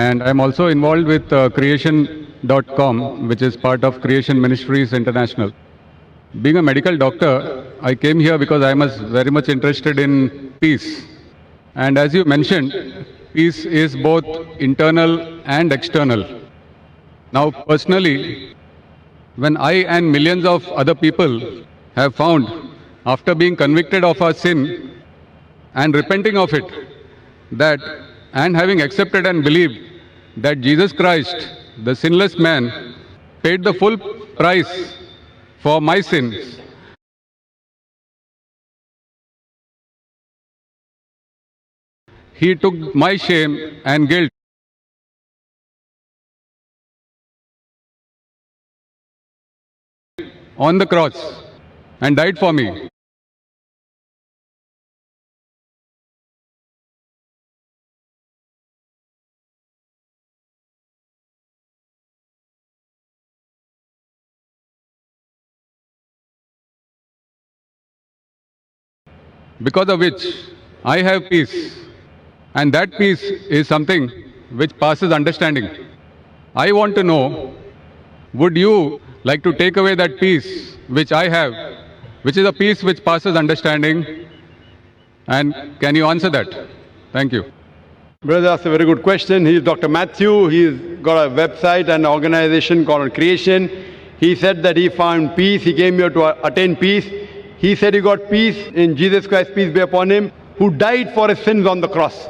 And I'm also involved with creation.com, which is part of Creation Ministries International. Being a medical doctor, I came here because I was very much interested in peace. And as you mentioned, peace is both internal and external. Now, personally, when I and millions of other people have found, after being convicted of our sin and repenting of it, that and having accepted and believed that Jesus Christ, the sinless man, paid the full price for my sins. He took my shame and guilt on the cross and died for me. Because of which I have peace. And that peace is something which passes understanding. I want to know, would you like to take away that peace which I have, which is a peace which passes understanding? And can you answer that? Thank you. Brother, that's a very good question. He is Dr. Matthew. He's got a website and organization called Creation. He said that he found peace. He came here to attain peace. He said he got peace in Jesus Christ, peace be upon him, who died for his sins on the cross.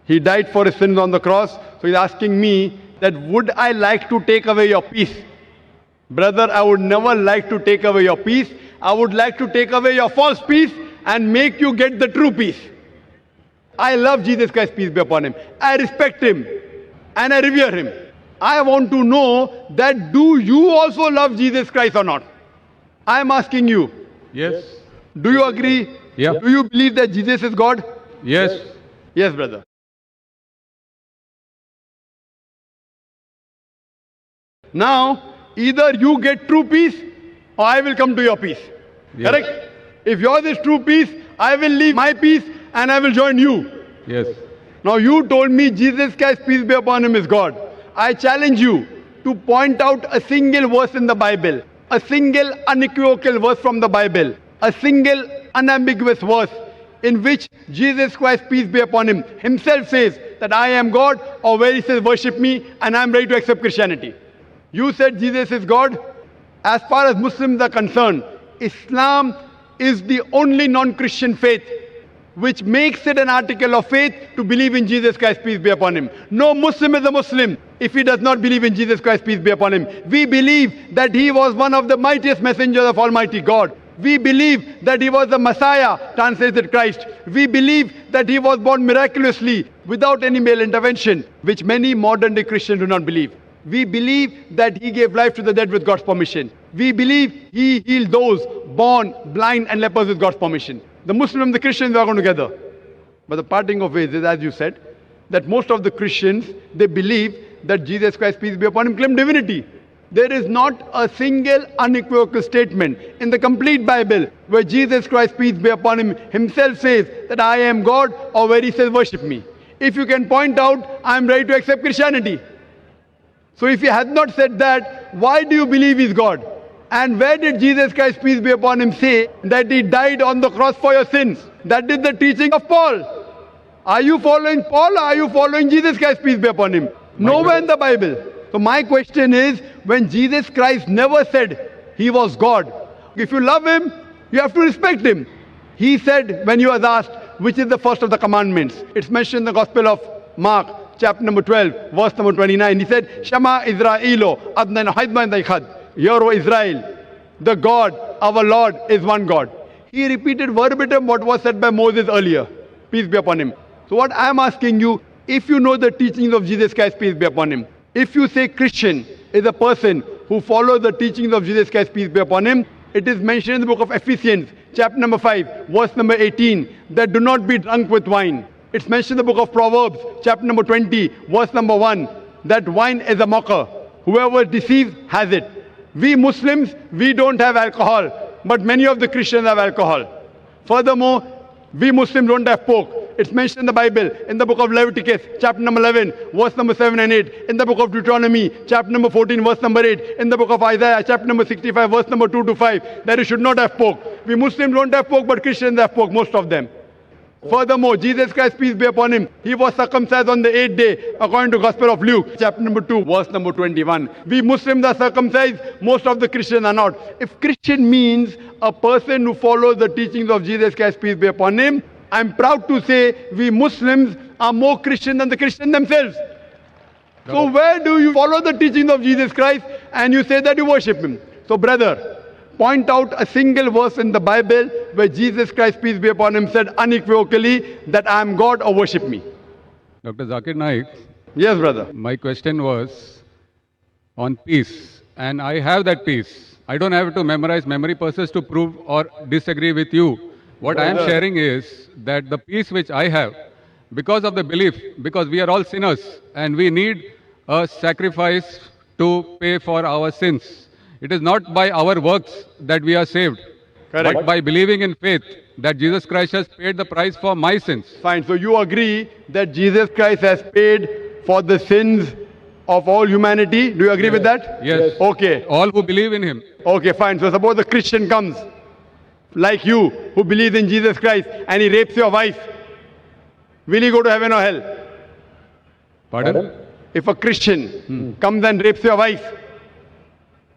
He died for his sins on the cross. So he's asking me that would I like to take away your peace? Brother, I would never like to take away your peace. I would like to take away your false peace and make you get the true peace. I love Jesus Christ, peace be upon him. I respect him and I revere him. I want to know that do you also love Jesus Christ or not? I am asking you. Yes. Do you agree? Yeah. Do you believe that Jesus is God? Yes. Yes, brother. Now, either you get true peace or I will come to your peace. Yes. Correct? If yours is true peace, I will leave my peace and I will join you. Yes. Now you told me Jesus Christ, peace be upon him, is God. I challenge you to point out a single verse in the Bible, a single unequivocal verse from the Bible, a single unambiguous verse in which Jesus Christ, peace be upon him, himself says that I am God, or where he says worship me and I am ready to accept Christianity. You said Jesus is God. As far as Muslims are concerned, Islam is the only non-Christian faith which makes it an article of faith to believe in Jesus Christ, peace be upon him. No Muslim is a Muslim if he does not believe in Jesus Christ, peace be upon him. We believe that he was one of the mightiest messengers of Almighty God. We believe that he was the Messiah, translated Christ. We believe that he was born miraculously without any male intervention, which many modern day Christians do not believe. We believe that he gave life to the dead with God's permission. We believe he healed those born blind and lepers with God's permission. The Muslims and the Christians are going together. But the parting of ways is, as you said, that most of the Christians, they believe that Jesus Christ, peace be upon him, claimed divinity. There is not a single unequivocal statement in the complete Bible where Jesus Christ, peace be upon him, himself says that I am God, or where he says worship me. If you can point out, I am ready to accept Christianity. So if he had not said that, why do you believe he's God? And where did Jesus Christ, peace be upon him, say that he died on the cross for your sins? That is the teaching of Paul. Are you following Paul or are you following Jesus Christ, peace be upon him? Nowhere in the Bible. So my question is, when Jesus Christ never said he was God, if you love him, you have to respect him. He said, when he was asked, which is the first of the commandments? It's mentioned in the Gospel of Mark, chapter number 12, verse number 29. He said, Shema Israelo, Adnan Haidman Daikhad. Hear, O Israel, the God, our Lord, is one God. He repeated verbatim what was said by Moses earlier. Peace be upon him. So what I am asking you, if you know the teachings of Jesus Christ, peace be upon him, if you say Christian is a person who follows the teachings of Jesus Christ, peace be upon him, it is mentioned in the book of Ephesians, chapter number 5, verse number 18, that do not be drunk with wine. It's mentioned in the book of Proverbs, chapter number 20, verse number 1, that wine is a mocker. Whoever deceives has it. We Muslims, we don't have alcohol, but many of the Christians have alcohol. Furthermore, we Muslims don't have pork, It's mentioned in the Bible, in the book of Leviticus, chapter number 11, verse number 7 and 8. In the book of Deuteronomy, chapter number 14, verse number 8. In the book of Isaiah, chapter number 65, verse number 2 to 5, that you should not have pork. We Muslims don't have pork, but Christians have pork, most of them. Furthermore, Jesus Christ, peace be upon him, he was circumcised on the 8th day, according to Gospel of Luke, chapter number 2, verse number 21. We Muslims are circumcised, most of the Christians are not. If Christian means a person who follows the teachings of Jesus Christ, peace be upon him, I'm proud to say we Muslims are more Christian than the Christians themselves. So where do you follow the teachings of Jesus Christ and you say that you worship him? So brother, point out a single verse in the Bible where Jesus Christ, peace be upon him, said unequivocally that I am God or worship me. Dr. Zakir Naik, Yes, brother. my question was on peace, and I have that peace. I don't have to memorize memory purses to prove or disagree with you. What I am sharing is that the peace which I have, because of the belief, because we are all sinners and we need a sacrifice to pay for our sins. It is not by our works that we are saved, Correct. but by believing in faith that Jesus Christ has paid the price for my sins. Fine. So you agree that Jesus Christ has paid for the sins of all humanity. Do you agree with that? Yes. Okay. All who believe in him. Okay, fine. So suppose a Christian comes, like you, who believes in Jesus Christ, and he rapes your wife. Will he go to heaven or hell? Pardon? If a Christian comes and rapes your wife,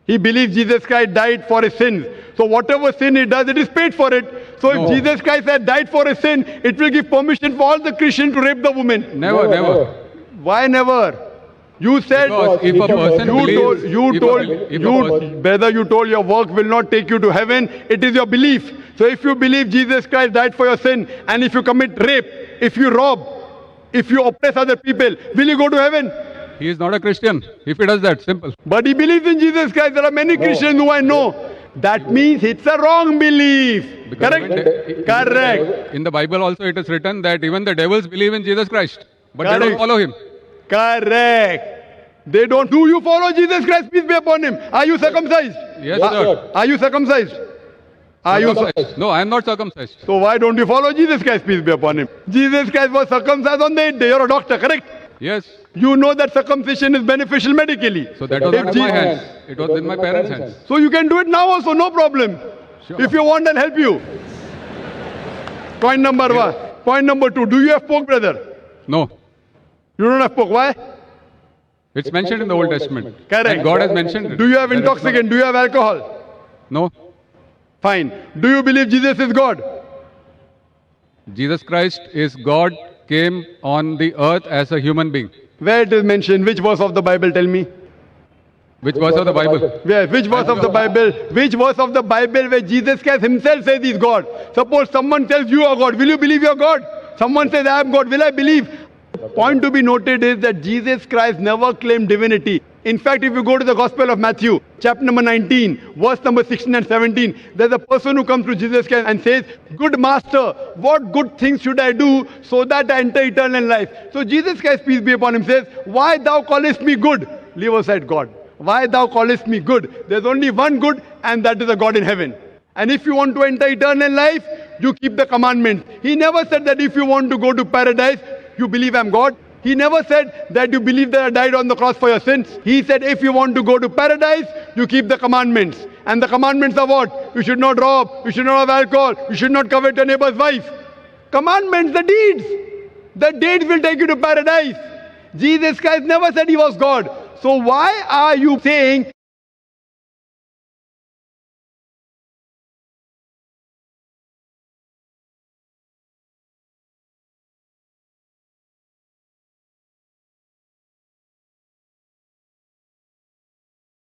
he believes Jesus Christ died for his sins. So whatever sin he does, it is paid for it. So No. if Jesus Christ had died for his sin, it will give permission for all the Christians to rape the woman. Never. Why never? You said, Because if a person believes, brother, you told your work will not take you to heaven. It is your belief. So if you believe Jesus Christ died for your sin, and if you commit rape, if you rob, if you oppress other people, will you go to heaven? he is not a Christian if he does that. Simple. But he believes in Jesus Christ. There are many Christians who I know. That means it's a wrong belief. Because Correct? Correct. In the Bible also it is written that even the devils believe in Jesus Christ, but they Correct. don't follow him. Correct. They don't. Do you follow Jesus Christ? Peace be upon him. Are you circumcised? Yes, sir. Are you circumcised? Are you? No, I am not circumcised. So why don't you follow Jesus Christ? Peace be upon him. Jesus Christ was circumcised on the 8th day. You're a doctor, correct? Yes. You know that circumcision is beneficial medically. So that was If not in my Je- hands. It was in my parents' hands. So you can do it now also, no problem. Sure. If you want, I'll help you. Point number one. Point number two. Do you have pork, brother? No. You don't have pork. Why? It's mentioned in the Old Testament. Correct. And God has mentioned it. Do you have That it's not- intoxicant? Do you have alcohol? No. Fine. Do you believe Jesus is God? Jesus Christ is God, came on the earth as a human being. Where it is mentioned? Which verse of the Bible? Tell me. Which verse of the Bible? Where? Which verse of the Bible? Which verse of the Bible where Jesus Christ himself says he's God? Suppose someone tells you are God. Will you believe you're God? Someone says I am God. Will I believe? Point to be noted is that Jesus Christ never claimed divinity. In fact, if you go to the Gospel of Matthew, chapter number 19, verse number 16 and 17, there's a person who comes to Jesus Christ and says, "Good master, what good things should I do so that I enter eternal life?" So Jesus Christ, peace be upon him, says, "Why thou callest me good?" Leave aside God. "Why thou callest me good?" There's only one good, and that is a God in heaven. And if you want to enter eternal life, you keep the commandments. He never said that if you want to go to paradise, you believe I'm God. He never said that you believe that I died on the cross for your sins. He said if you want to go to paradise, you keep the commandments. And the commandments are what? You should not rob, you should not have alcohol, you should not covet your neighbor's wife. Commandments, the deeds. The deeds will take you to paradise. Jesus Christ never said he was God. So why are you saying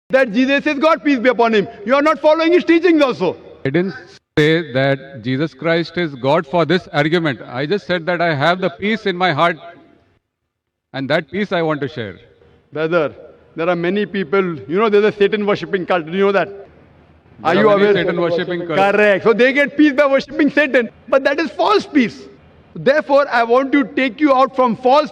that Jesus is God, peace be upon him? You are not following his teachings also. I didn't say that Jesus Christ is God for this argument. I just said that I have the peace in my heart, and that peace I want to share. Brother, there are many people, you know, there's a Satan worshipping cult. Do you know that? Are There you many aware? Satan worshipping cults. Correct. So they get peace by worshipping Satan. But that is false peace. Therefore, I want to take you out from false